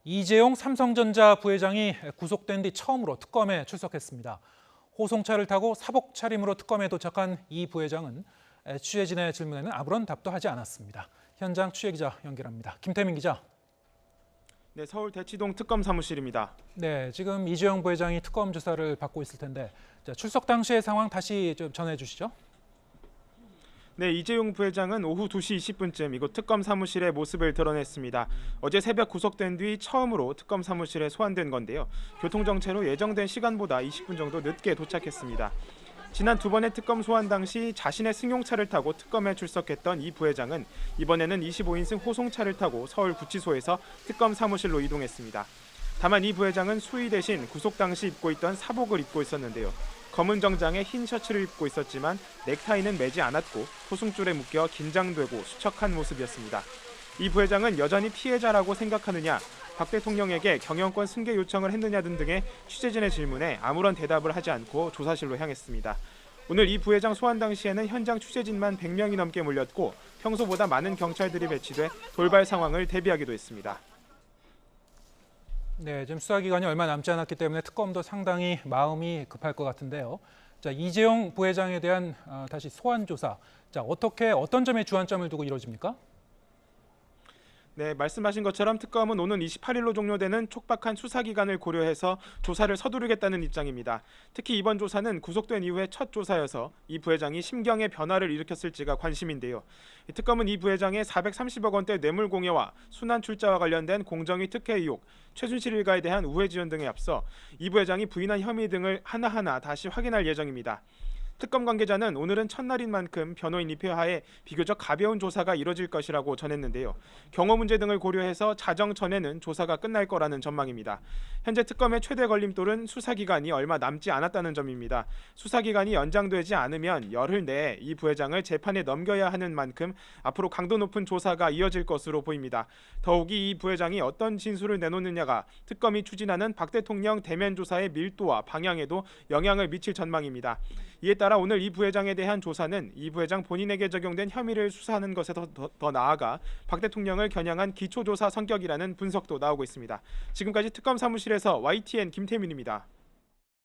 이재용 삼성전자 부회장이 구속된 뒤 처음으로 특검에 출석했습니다. 호송차를 타고 사복 차림으로 특검에 도착한 이 부회장은 취재진의 질문에는 아무런 답도 하지 않았습니다. 현장 취재기자 연결합니다. 김태민 기자. 네, 서울 대치동 특검 사무실입니다. 네, 지금 이재용 부회장이 특검 조사를 받고 있을 텐데 출석 당시의 상황 다시 좀 전해주시죠. 네, 이재용 부회장은 오후 2시 20분쯤 이곳 특검 사무실의 모습을 드러냈습니다. 어제 새벽 구속된 뒤 처음으로 특검 사무실에 소환된 건데요. 교통정체로 예정된 시간보다 20분 정도 늦게 도착했습니다. 지난 두 번의 특검 소환 당시 자신의 승용차를 타고 특검에 출석했던 이 부회장은 이번에는 25인승 호송차를 타고 서울 구치소에서 특검 사무실로 이동했습니다. 다만 이 부회장은 수의 대신 구속 당시 입고 있던 사복을 입고 있었는데요. 검은 정장에 흰 셔츠를 입고 있었지만 넥타이는 매지 않았고 호송줄에 묶여 긴장되고 수척한 모습이었습니다. 이 부회장은 여전히 피해자라고 생각하느냐, 박 대통령에게 경영권 승계 요청을 했느냐 등의 취재진의 질문에 아무런 대답을 하지 않고 조사실로 향했습니다. 오늘 이 부회장 소환 당시에는 현장 취재진만 100명이 넘게 몰렸고 평소보다 많은 경찰들이 배치돼 돌발 상황을 대비하기도 했습니다. 네, 지금 수사 기간이 얼마 남지 않았기 때문에 특검도 상당히 마음이 급할 것 같은데요. 자, 이재용 부회장에 대한 다시 소환 조사. 자, 어떤 점에 주안점을 두고 이루어집니까? 네, 말씀하신 것처럼 특검은 오는 28일로 종료되는 촉박한 수사 기간을 고려해서 조사를 서두르겠다는 입장입니다. 특히 이번 조사는 구속된 이후의 첫 조사여서 이 부회장이 심경의 변화를 일으켰을지가 관심인데요. 특검은 이 부회장의 430억 원대 뇌물 공여와 순환 출자와 관련된 공정위 특혜 의혹, 최순실 일가에 대한 우회 지원 등에 앞서 이 부회장이 부인한 혐의 등을 하나하나 다시 확인할 예정입니다. 특검 관계자는 오늘은 첫날인 만큼 변호인 입회하에 비교적 가벼운 조사가 이뤄질 것이라고 전했는데요. 경호 문제 등을 고려해서 자정 전에는 조사가 끝날 거라는 전망입니다. 현재 특검의 최대 걸림돌은 수사 기간이 얼마 남지 않았다는 점입니다. 수사 기간이 연장되지 않으면 열흘 내에 이 부회장을 재판에 넘겨야 하는 만큼 앞으로 강도 높은 조사가 이어질 것으로 보입니다. 더욱이 이 부회장이 어떤 진술을 내놓느냐가 특검이 추진하는 박 대통령 대면 조사의 밀도와 방향에도 영향을 미칠 전망입니다. 이에 따라 오늘 이 부회장에 대한 조사는 이 부회장 본인에게 적용된 혐의를 수사하는 것에 더 나아가 박 대통령을 겨냥한 기초조사 성격이라는 분석도 나오고 있습니다. 지금까지 특검 사무실에서 YTN 김태민입니다.